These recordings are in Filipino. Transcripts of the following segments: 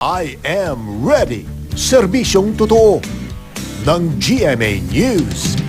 I am ready. Serbisyong totoo ng GMA News.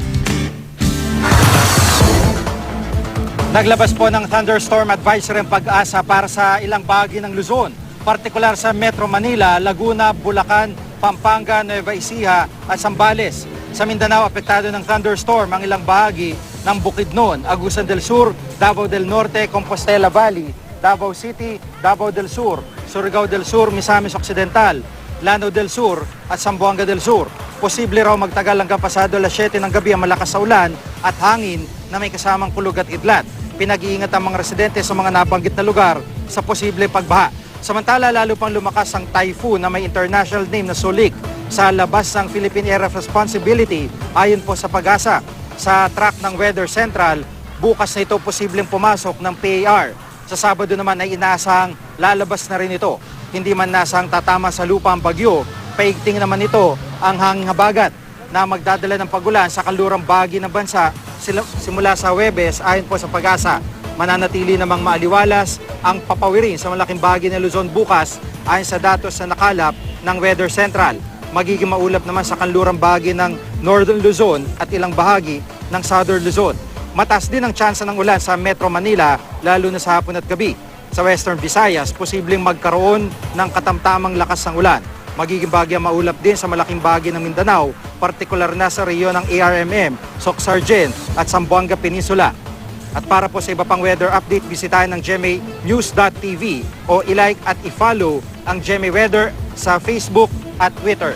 Naglabas po ng thunderstorm advisory ang Pag-asa para sa ilang bahagi ng Luzon, partikular sa Metro Manila, Laguna, Bulacan, Pampanga, Nueva Ecija at Zambales. Sa Mindanao, apektado ng thunderstorm ang ilang bahagi ng Bukidnon, Agusan del Sur, Davao del Norte, Compostela Valley, Davao City, Davao del Sur, Surigao del Sur, Misamis Occidental, Lanao del Sur at Zamboanga del Sur. Posible raw magtagal hanggang pasado alas 7 ng gabi ang malakas na ulan at hangin na may kasamang kulog at idlat. Pinag-iingat ang mga residente sa mga nabanggit na lugar sa posible pagbaha. Samantala, lalo pang lumakas ang typhoon na may international name na Solik sa labas ng Philippine Area of Responsibility ayon po sa Pag-asa. Sa track ng Weather Central, bukas na ito posibleng pumasok ng PAR. Sa Sabado naman ay inaasahang lalabas na rin ito. Hindi man nasang tatama sa lupa ang bagyo, paigting naman ito ang hanging habagat na magdadala ng pagulan sa kanlurang bahagi ng bansa simula sa Huwebes ayon po sa Pag-asa. Mananatili namang maaliwalas ang papawirin sa malaking bahagi ng Luzon bukas ayon sa datos na nakalap ng Weather Central. Magiging maulap naman sa kanlurang bahagi ng Northern Luzon at ilang bahagi ng Southern Luzon. Mataas din ang tsansa ng ulan sa Metro Manila, lalo na sa hapon at gabi. Sa Western Visayas, posibleng magkaroon ng katamtamang lakas ng ulan. Magiging bahagyang maulap din sa malaking bahagi ng Mindanao, partikular na sa rehiyon ng ARMM, Soc-Sargen at Zamboanga Peninsula. At para po sa iba pang weather update, bisitahin ng GMAnews.tv o ilike at i-follow ang GMA Weather sa Facebook at Twitter.